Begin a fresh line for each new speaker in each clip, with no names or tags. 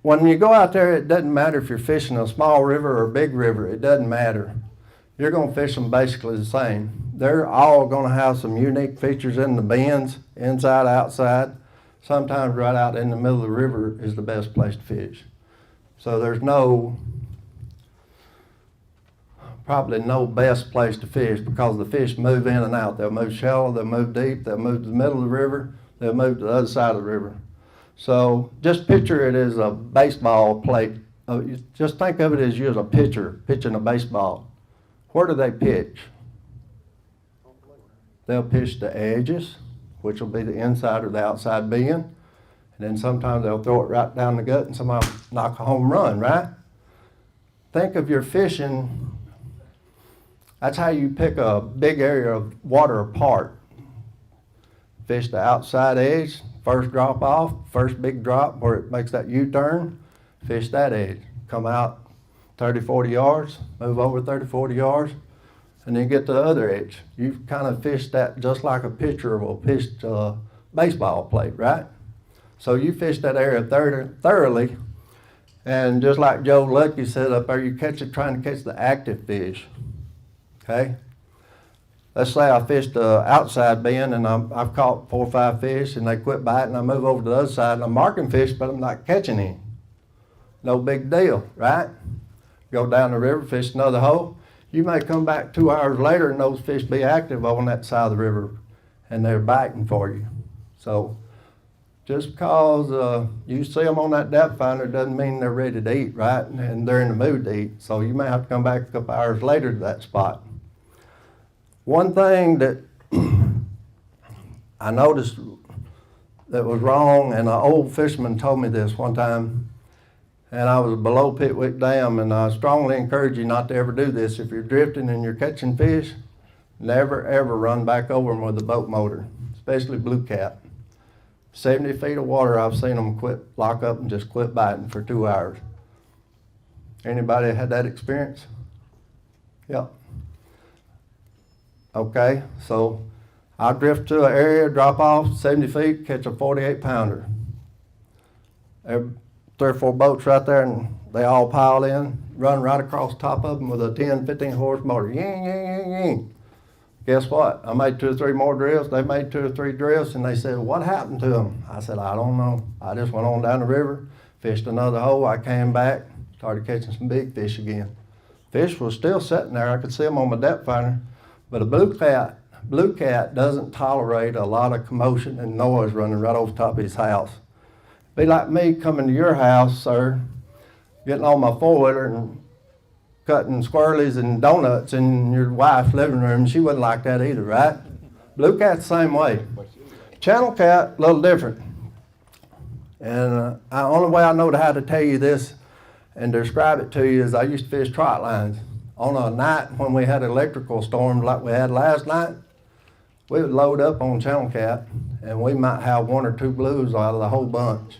when you go out there, it doesn't matter if you're fishing a small river or a big river. It doesn't matter. You're going to fish them basically the same. They're all going to have some unique features in the bends, inside, outside. Sometimes right out in the middle of the river is the best place to fish. So there's probably no best place to fish, because the fish move in and out. They'll move shallow, they'll move deep, they'll move to the middle of the river, they'll move to the other side of the river. So just picture it as a baseball plate. Just think of it as you as a pitcher pitching a baseball. Where do they pitch? They'll pitch the edges, which will be the inside or the outside bend. And then sometimes they'll throw it right down the gut and somebody knock a home run, right? Think of your fishing. That's how you pick a big area of water apart. Fish the outside edge, first drop off, first big drop where it makes that U-turn, fish that edge. Come out 30, 40 yards, move over 30, 40 yards, and then get to the other edge. You kind of fish that just like a pitcher will fish a baseball plate, right? So you fish that area thoroughly, and just like Joe Lucky said up there, you trying to catch the active fish. Okay, let's say I fished the outside bend and I've caught 4 or 5 fish and they quit biting. I move over to the other side and I'm marking fish, but I'm not catching any. No big deal, right? Go down the river, fish another hole. You may come back 2 hours later and those fish be active on that side of the river and they're biting for you. So just because you see them on that depth finder doesn't mean they're ready to eat, right? And they're in the mood to eat. So you may have to come back a couple hours later to that spot. One thing that I noticed that was wrong, and an old fisherman told me this one time, and I was below Pitwick Dam, and I strongly encourage you not to ever do this. If you're drifting and you're catching fish, never ever run back over them with a boat motor, especially blue cat. 70 feet of water, I've seen them lock up and just quit biting for 2 hours. Anybody had that experience? Yep. Okay, so I drift to an area, drop off 70 feet, catch a 48 pounder. There are 3 or 4 boats right there and they all pile in, run right across the top of them with a 10, 15 horse motor. Ying, ying, ying, ying. Guess what? I made 2 or 3 more drifts. They made 2 or 3 drifts and they said, what happened to them? I said, I don't know. I just went on down the river, fished another hole. I came back, started catching some big fish again. Fish was still sitting there. I could see them on my depth finder. But a blue cat doesn't tolerate a lot of commotion and noise running right over top of his house. Be like me coming to your house, sir, getting on my 4-wheeler and cutting squirrelies and donuts in your wife's living room. She wouldn't like that either, right? Blue cat's the same way. Channel cat, a little different. And the only way I know how to tell you this and describe it to you is I used to fish trot lines. On a night when we had electrical storms like we had last night, we would load up on channel cat and we might have 1 or 2 blues out of the whole bunch.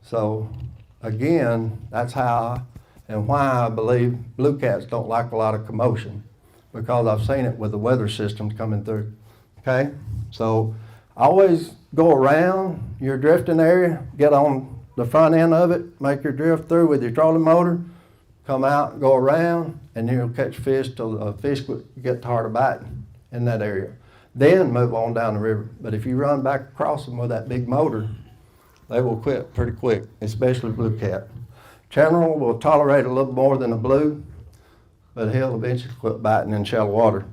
So again, that's how and why I believe blue cats don't like a lot of commotion, because I've seen it with the weather systems coming through. Okay, so always go around your drifting area, get on the front end of it, make your drift through with your trolling motor, come out, go around, and you'll catch fish till the fish get tired of biting in that area. Then move on down the river. But if you run back across them with that big motor, they will quit pretty quick, especially blue cat. Channel will tolerate a little more than a blue, but he'll eventually quit biting in shallow water.